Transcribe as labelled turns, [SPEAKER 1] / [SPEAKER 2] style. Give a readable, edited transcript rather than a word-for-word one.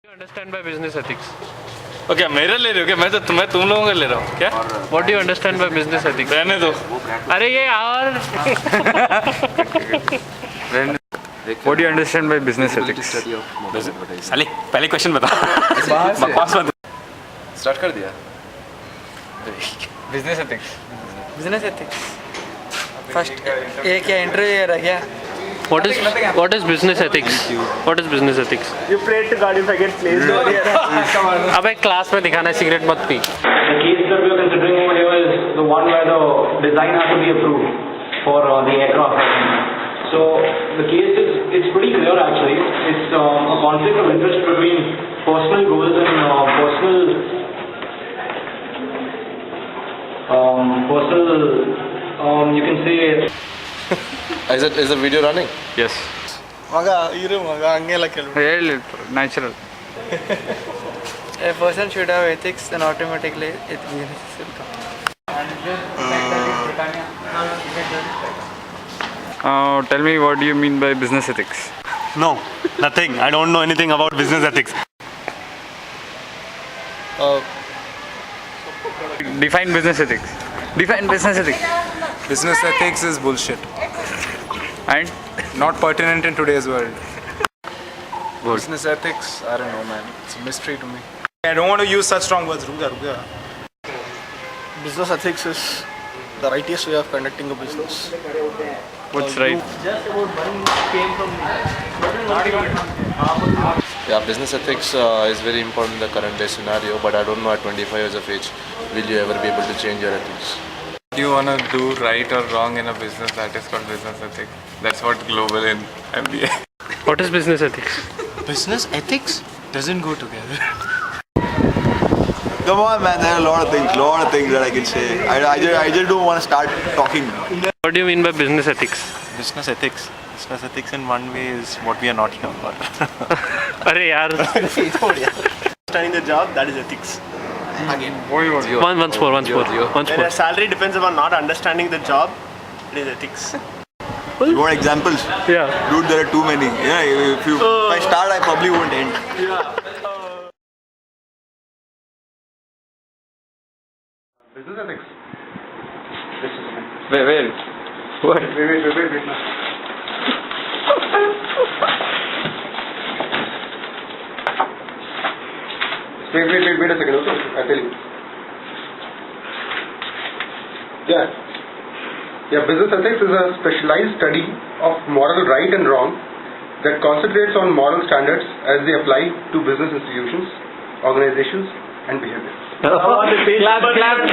[SPEAKER 1] You understand by business ethics?
[SPEAKER 2] Okay मेरा ले रहे हो क्या? मैं तुम लोगों का ले रहा हूँ क्या?
[SPEAKER 1] What do you understand by business ethics?
[SPEAKER 2] रहने दो।
[SPEAKER 1] अरे ये यार
[SPEAKER 3] What do you understand by business ethics?
[SPEAKER 2] साले पहले क्वेश्चन बता। बकवास मत।
[SPEAKER 3] स्टार्ट कर दिया।
[SPEAKER 4] Business ethics
[SPEAKER 5] business ethics first ये क्या इंटरव्यू है क्या?
[SPEAKER 1] what is business ethics? What is business ethics?
[SPEAKER 6] You pray to God if I get placed.
[SPEAKER 1] अबे क्लास में दिखाना है, सिगरेट मत P.
[SPEAKER 6] The case that we are considering over here is the one where the design has to be approved for the aircraft. So the case it's pretty clear actually. It's a conflict of interest between personal goals and personal you can say.
[SPEAKER 3] Is the video running?
[SPEAKER 1] Yes.
[SPEAKER 5] ಮಗ ಇರು ಮಗ ಹಂಗೆಲ್ಲ ಕೇಳು.
[SPEAKER 4] ಹೇಳಿ natural.
[SPEAKER 5] A person should have ethics, then automatically it will come.
[SPEAKER 4] Tell me, what do you mean by business ethics?
[SPEAKER 7] No, nothing. I don't know anything about business ethics.
[SPEAKER 4] Define business ethics. Define business ethics.
[SPEAKER 3] Business ethics is bullshit.
[SPEAKER 4] And
[SPEAKER 3] Not pertinent in today's world.
[SPEAKER 4] Good.
[SPEAKER 3] Business ethics, I don't know, man. It's a mystery to me.
[SPEAKER 7] I don't want to use such strong words. Ruga.
[SPEAKER 8] Business ethics is the righteous way of conducting a business.
[SPEAKER 4] what's right?
[SPEAKER 3] Yeah, business ethics is very important in the current day scenario, but I don't know at 25 years of age, will you ever be able to change your ethics?
[SPEAKER 9] Do you want to do right or wrong in a business? That is called business ethics. That's what global in MBA.
[SPEAKER 1] What is business ethics?
[SPEAKER 7] Business ethics doesn't go together.
[SPEAKER 8] Come on, man. There are a lot of things that I can say. I just don't want to start talking.
[SPEAKER 1] What do you mean by business ethics?
[SPEAKER 7] Business ethics in one way is what we are not here for.
[SPEAKER 1] अरे यार
[SPEAKER 8] Understanding the job, that is ethics. Again.
[SPEAKER 1] once more
[SPEAKER 8] When a salary depends upon not understanding the job, it is ethics. You want examples?
[SPEAKER 1] Yeah.
[SPEAKER 8] Dude, there are too many. Yeah, if I start, I probably won't end.
[SPEAKER 6] Business ethics.
[SPEAKER 4] Where? What?
[SPEAKER 6] Wait. Wait a second, okay? I'll tell you. Yeah, business ethics is a specialized study of moral right and wrong that concentrates on moral standards as they apply to business institutions, organizations, and behavior.
[SPEAKER 1] clap.